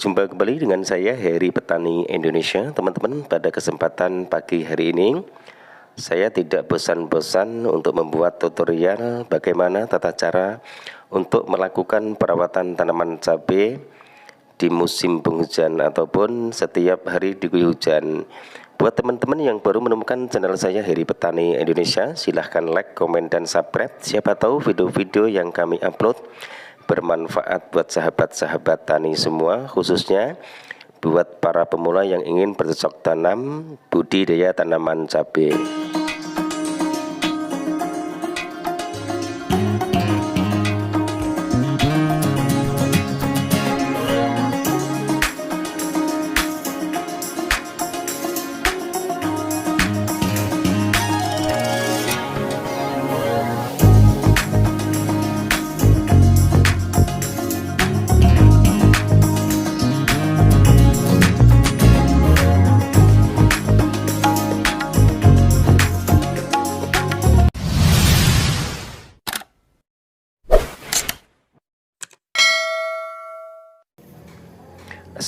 Berjumpa kembali dengan saya Heri Petani Indonesia. Teman-teman, pada kesempatan pagi hari ini saya tidak bosan-bosan untuk membuat tutorial bagaimana tata cara untuk melakukan perawatan tanaman cabai di musim penghujan ataupun setiap hari diguyur hujan. Buat teman-teman yang baru menemukan channel saya Heri Petani Indonesia, silahkan like, komen, dan subscribe. Siapa tahu video-video yang kami upload bermanfaat buat sahabat-sahabat tani semua, khususnya buat para pemula yang ingin bercocok tanam budidaya tanaman cabai.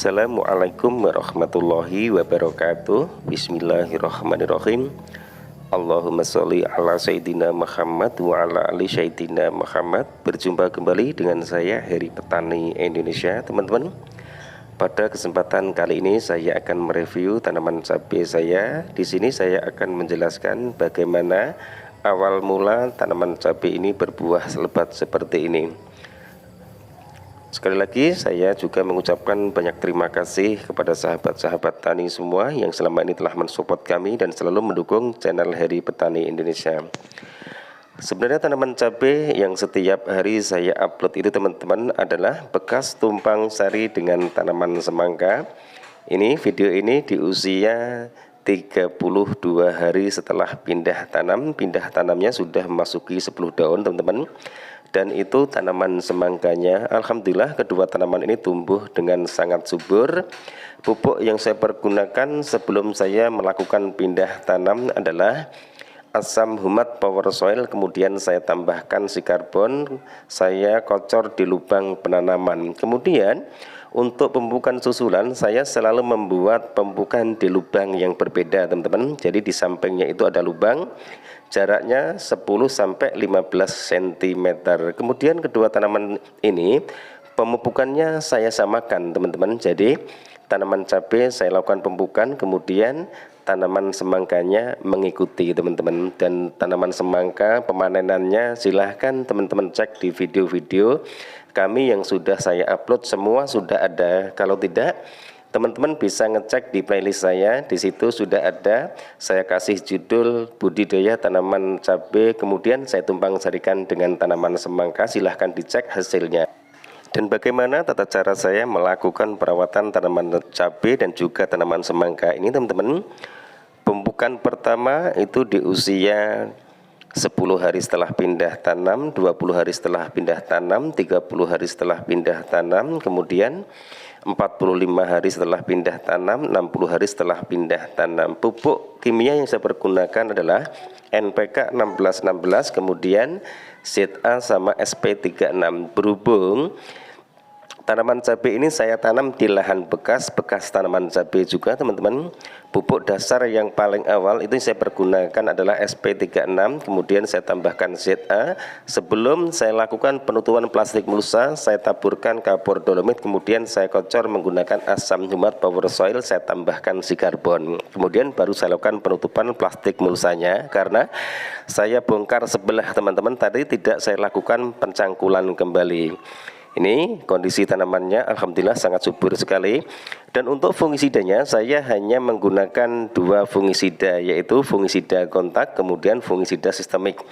Assalamualaikum warahmatullahi wabarakatuh. Bismillahirrahmanirrahim. Allahumma sholli ala sayyidina Muhammad wa ala ali sayyidina Muhammad. Berjumpa kembali dengan saya Heri Petani Indonesia, teman-teman. Pada kesempatan kali ini saya akan mereview tanaman cabai saya. Di sini saya akan menjelaskan bagaimana awal mula tanaman cabai ini berbuah lebat seperti ini. Sekali lagi saya juga mengucapkan banyak terima kasih kepada sahabat-sahabat tani semua yang selama ini telah mensupport kami dan selalu mendukung channel Heri Petani Indonesia. Sebenarnya tanaman cabai yang setiap hari saya upload itu, teman-teman, adalah bekas tumpang sari dengan tanaman semangka. Ini video ini di usia 32 hari setelah pindah tanam. Pindah tanamnya sudah memasuki 10 daun, teman-teman. Dan itu tanaman semangkanya. Alhamdulillah kedua tanaman ini tumbuh dengan sangat subur. Pupuk yang saya pergunakan sebelum saya melakukan pindah tanam adalah asam humat power soil, kemudian saya tambahkan si karbon, saya kocor di lubang penanaman. Kemudian untuk pemupukan susulan saya selalu membuat pemupukan di lubang yang berbeda, teman-teman. Jadi di sampingnya itu ada lubang, jaraknya 10-15 cm. Kemudian kedua tanaman ini pemupukannya saya samakan, teman-teman. Jadi tanaman cabai saya lakukan pemupukan, kemudian tanaman semangkanya mengikuti, teman-teman. Dan tanaman semangka pemanenannya silahkan teman-teman cek di video-video kami yang sudah saya upload, semua sudah ada. Kalau tidak, teman-teman bisa ngecek di playlist saya, di situ sudah ada. Saya kasih judul budidaya tanaman cabai, kemudian saya tumpang sarikan dengan tanaman semangka, silahkan dicek hasilnya. Dan bagaimana tata cara saya melakukan perawatan tanaman cabai dan juga tanaman semangka ini, teman-teman. Pemupukan pertama itu di usia 10 hari setelah pindah tanam, 20 hari setelah pindah tanam, 30 hari setelah pindah tanam, kemudian 45 hari setelah pindah tanam, 60 hari setelah pindah tanam. Pupuk kimia yang saya pergunakan adalah NPK 1616, kemudian ZA sama SP36. Berhubung Tanaman cabai ini saya tanam di lahan bekas tanaman cabai juga teman-teman. Pupuk dasar yang paling awal itu saya pergunakan adalah SP36, kemudian saya tambahkan ZA. Sebelum saya lakukan penutupan plastik mulsa, saya taburkan kapur dolomit, kemudian saya kocor menggunakan asam humat power soil, saya tambahkan sikarbon. Kemudian baru saya lakukan penutupan plastik mulsanya, karena saya bongkar sebelah teman-teman tadi tidak saya lakukan pencangkulan kembali. Ini kondisi tanamannya alhamdulillah sangat subur sekali. Dan untuk fungisidanya saya hanya menggunakan 2 fungisida, yaitu fungisida kontak kemudian fungisida sistemik.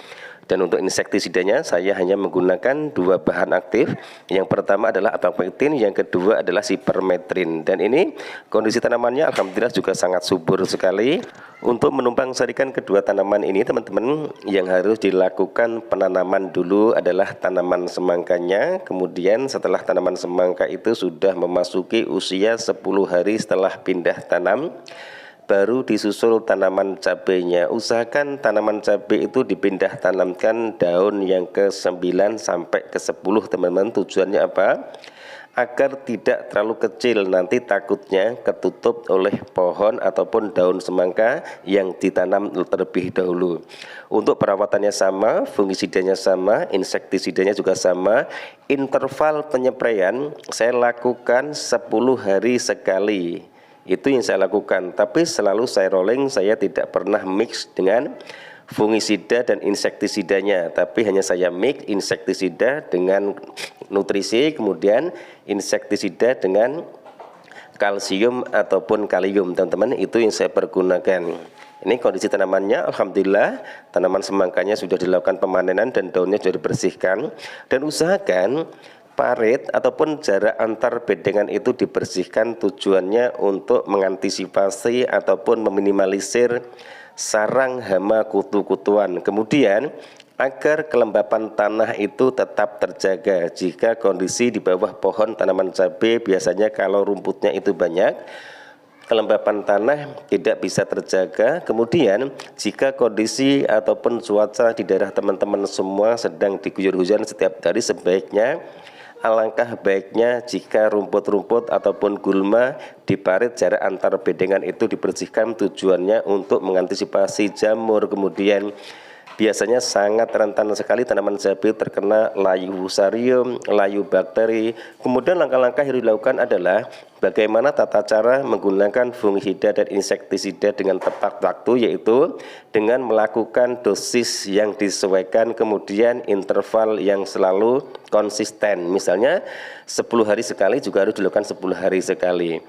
Dan untuk insektisidanya saya hanya menggunakan 2 bahan aktif. Yang pertama adalah apamectin, yang kedua adalah sipermetrin. Dan ini kondisi tanamannya alhamdulillah juga sangat subur sekali. Untuk menumpang sarikan kedua tanaman ini teman-teman, yang harus dilakukan penanaman dulu adalah tanaman semangkanya. Kemudian setelah tanaman semangka itu sudah memasuki usia 10 hari setelah pindah tanam, baru disusul tanaman cabainya. Usahakan tanaman cabai itu dipindah tanamkan daun yang ke-9 sampai ke-10 teman-teman. Tujuannya apa? Agar tidak terlalu kecil, nanti takutnya ketutup oleh pohon ataupun daun semangka yang ditanam terlebih dahulu. Untuk perawatannya sama, fungisidanya sama, insektisidanya juga sama. Interval penyepraian saya lakukan 10 hari sekali. Itu yang saya lakukan, tapi selalu saya rolling, saya tidak pernah mix dengan fungisida dan insektisidanya, tapi hanya saya mix insektisida dengan nutrisi, kemudian insektisida dengan kalsium ataupun kalium teman-teman, itu yang saya pergunakan. Ini kondisi tanamannya alhamdulillah, tanaman semangkanya sudah dilakukan pemanenan dan daunnya sudah dibersihkan. Dan usahakan parit ataupun jarak antar bedengan itu dibersihkan, tujuannya untuk mengantisipasi ataupun meminimalisir sarang hama kutu-kutuan. Kemudian agar kelembapan tanah itu tetap terjaga. Jika kondisi di bawah pohon tanaman cabai biasanya kalau rumputnya itu banyak, kelembapan tanah tidak bisa terjaga. Kemudian jika kondisi ataupun cuaca di daerah teman-teman semua sedang diguyur hujan setiap hari, sebaiknya alangkah baiknya jika rumput-rumput ataupun gulma di parit jarak antar bedengan itu dibersihkan, tujuannya untuk mengantisipasi jamur. Kemudian biasanya sangat rentan sekali tanaman cabai terkena layu fusarium, layu bakteri. Kemudian langkah-langkah yang dilakukan adalah bagaimana tata cara menggunakan fungisida dan insektisida dengan tepat waktu, yaitu dengan melakukan dosis yang disesuaikan, kemudian interval yang selalu konsisten. Misalnya 10 hari sekali juga harus dilakukan 10 hari sekali.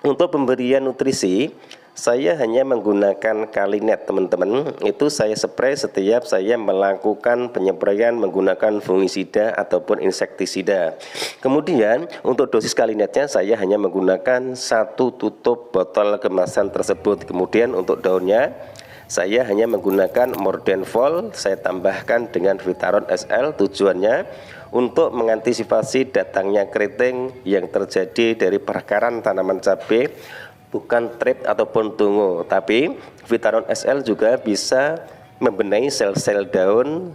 Untuk pemberian nutrisi saya hanya menggunakan Kalinet teman-teman, itu saya spray setiap saya melakukan penyepraian menggunakan fungisida ataupun insektisida. Kemudian untuk dosis Kalinetnya saya hanya menggunakan 1 tutup botol kemasan tersebut. Kemudian untuk daunnya saya hanya menggunakan Mordenfol, saya tambahkan dengan Vitaron SL, tujuannya untuk mengantisipasi datangnya keriting yang terjadi dari perakaran tanaman cabai, bukan trip ataupun tungo. Tapi Vitaron SL juga bisa membenahi sel-sel daun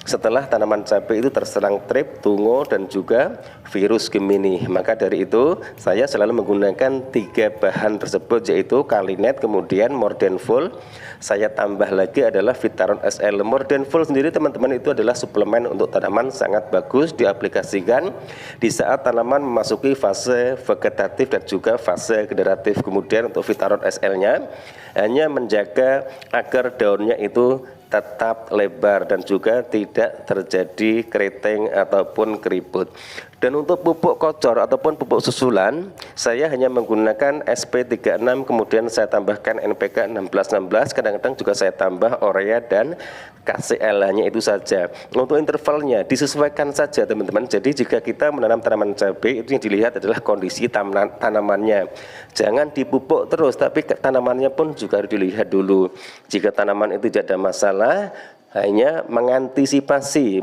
setelah tanaman cabai itu terserang trip, tungo, dan juga virus Gemini. Maka dari itu saya selalu menggunakan 3 bahan tersebut, yaitu Kalinet, kemudian Mordenfol, saya tambah lagi adalah Vitaron SL. Mordenfol sendiri teman-teman itu adalah suplemen untuk tanaman, sangat bagus diaplikasikan di saat tanaman memasuki fase vegetatif dan juga fase generatif. Kemudian untuk Vitaron SL-nya hanya menjaga agar daunnya itu tetap lebar dan juga tidak terjadi keriting ataupun keriput. Dan untuk pupuk kocor ataupun pupuk susulan saya hanya menggunakan SP36, kemudian saya tambahkan NPK 1616, kadang-kadang juga saya tambah urea dan KCL, hanya itu saja. Untuk intervalnya disesuaikan saja teman-teman. Jadi jika kita menanam tanaman cabai, itu yang dilihat adalah kondisi tanamannya. Jangan dipupuk terus, tapi tanamannya pun juga harus dilihat dulu. Jika tanaman itu tidak ada masalah, hanya mengantisipasi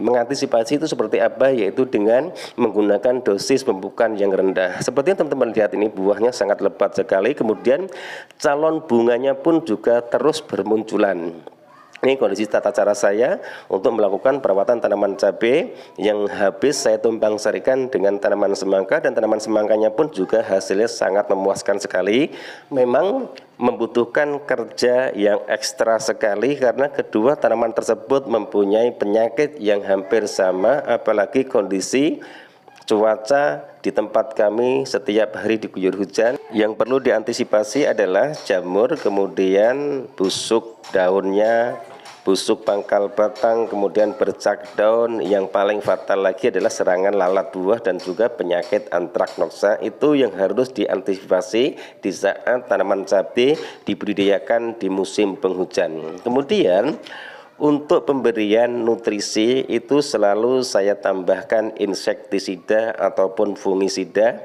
itu seperti apa, yaitu dengan menggunakan dosis pemupukan yang rendah. Seperti yang teman-teman lihat ini, buahnya sangat lebat sekali, kemudian calon bunganya pun juga terus bermunculan. Ini kondisi tata cara saya untuk melakukan perawatan tanaman cabai yang habis saya tumpang sarikan dengan tanaman semangka, dan tanaman semangkanya pun juga hasilnya sangat memuaskan sekali. Memang membutuhkan kerja yang ekstra sekali karena kedua tanaman tersebut mempunyai penyakit yang hampir sama, apalagi kondisi cuaca di tempat kami setiap hari diguyur hujan. Yang perlu diantisipasi adalah jamur, kemudian busuk daunnya, busuk pangkal batang, kemudian bercak daun. Yang paling fatal lagi adalah serangan lalat buah dan juga penyakit antraknoksa. Itu yang harus diantisipasi di saat tanaman cabai dibudidayakan di musim penghujan. Kemudian untuk pemberian nutrisi itu selalu saya tambahkan insektisida ataupun fungisida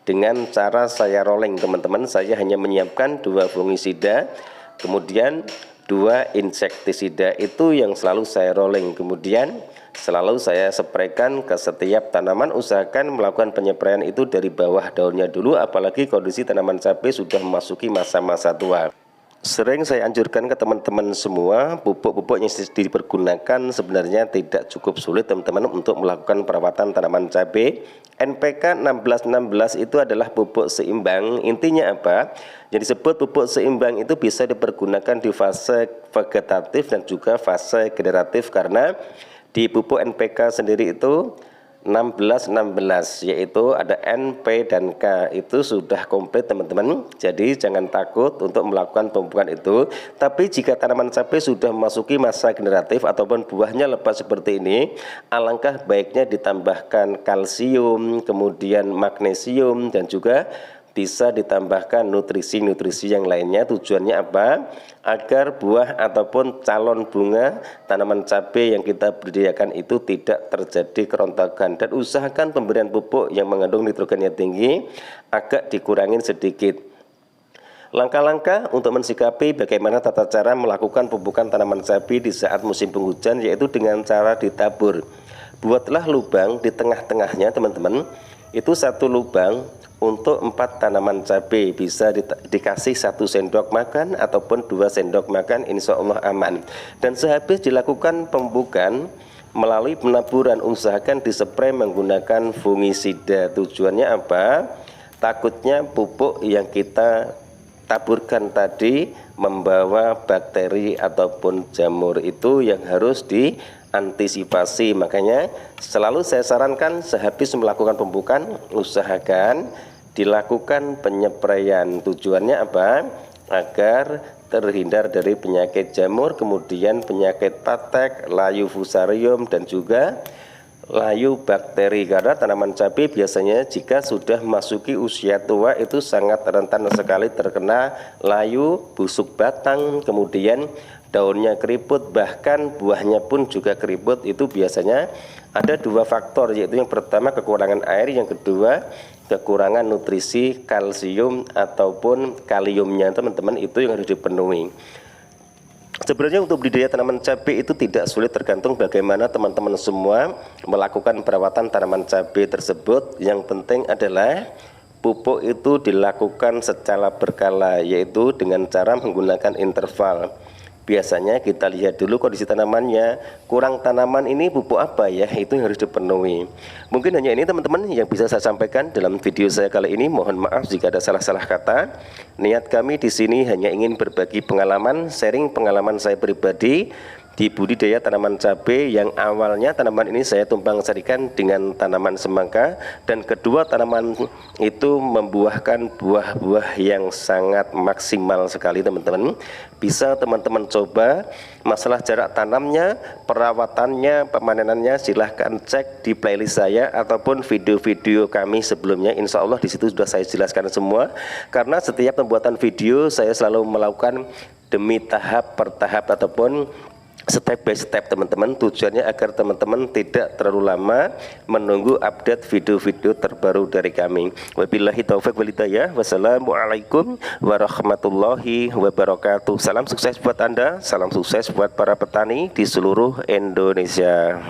dengan cara saya rolling, teman-teman. Saya hanya menyiapkan 2 fungisida, kemudian 2 insektisida, itu yang selalu saya rolling. Kemudian selalu saya spraykan ke setiap tanaman. Usahakan melakukan penyepraian itu dari bawah daunnya dulu, apalagi kondisi tanaman cabai sudah memasuki masa-masa tua. Sering saya anjurkan ke teman-teman semua, pupuk-pupuk yang dipergunakan sebenarnya tidak cukup sulit teman-teman untuk melakukan perawatan tanaman cabai. NPK 1616 itu adalah pupuk seimbang. Intinya apa? Yang disebut pupuk seimbang itu bisa dipergunakan di fase vegetatif dan juga fase generatif, karena di pupuk NPK sendiri itu 16-16, yaitu ada N, P, dan K. Itu sudah komplit teman-teman. Jadi jangan takut untuk melakukan pemupukan itu. Tapi jika tanaman cabai sudah memasuki masa generatif ataupun buahnya lebat seperti ini, alangkah baiknya ditambahkan kalsium, kemudian magnesium, dan juga bisa ditambahkan nutrisi-nutrisi yang lainnya. Tujuannya apa? Agar buah ataupun calon bunga tanaman cabai yang kita budidayakan itu tidak terjadi kerontokan. Dan usahakan pemberian pupuk yang mengandung nitrogen yang tinggi agak dikurangin sedikit. Langkah-langkah untuk mensikapi bagaimana tata cara melakukan pemupukan tanaman cabai di saat musim penghujan, yaitu dengan cara ditabur. Buatlah lubang di tengah-tengahnya teman-teman, itu 1 lubang untuk 4 tanaman cabai. Bisa dikasih 1 sendok makan ataupun 2 sendok makan, insya Allah aman. Dan sehabis dilakukan pembukaan melalui penaburan, usahakan dispray menggunakan fungisida. Tujuannya apa? Takutnya pupuk yang kita taburkan tadi membawa bakteri ataupun jamur, itu yang harus diantisipasi. Makanya selalu saya sarankan sehabis melakukan pembukaan, usahakan dilakukan penyepraian. Tujuannya apa? Agar terhindar dari penyakit jamur, kemudian penyakit patek, layu fusarium, dan juga layu bakteri. Karena tanaman cabai biasanya jika sudah memasuki usia tua itu sangat rentan sekali terkena layu, busuk batang, kemudian daunnya keriput, bahkan buahnya pun juga keriput. Itu biasanya ada 2 faktor, yaitu yang pertama kekurangan air, yang kedua kekurangan nutrisi kalsium ataupun kaliumnya teman-teman. Itu yang harus dipenuhi. Sebenarnya untuk budidaya tanaman cabai itu tidak sulit, tergantung bagaimana teman-teman semua melakukan perawatan tanaman cabai tersebut. Yang penting adalah pupuk itu dilakukan secara berkala, yaitu dengan cara menggunakan interval. Biasanya kita lihat dulu kondisi tanamannya, kurang tanaman ini pupuk apa ya, itu yang harus dipenuhi. Mungkin hanya ini teman-teman yang bisa saya sampaikan dalam video saya kali ini. Mohon maaf jika ada salah-salah kata. Niat kami di sini hanya ingin berbagi pengalaman, sharing pengalaman saya pribadi di budidaya tanaman cabai, yang awalnya tanaman ini saya tumpang sarikan dengan tanaman semangka, dan kedua tanaman itu membuahkan buah-buah yang sangat maksimal sekali teman-teman. Bisa teman-teman coba. Masalah jarak tanamnya, perawatannya, pemanenannya, silahkan cek di playlist saya ataupun video-video kami sebelumnya. Insya Allah di situ sudah saya jelaskan semua, karena setiap pembuatan video saya selalu melakukan demi tahap per tahap ataupun step by step teman-teman. Tujuannya agar teman-teman tidak terlalu lama menunggu update video-video terbaru dari kami. Wabillahi taufiq wal hidayah. Wassalamualaikum warahmatullahi wabarakatuh. Salam sukses buat Anda, salam sukses buat para petani di seluruh Indonesia.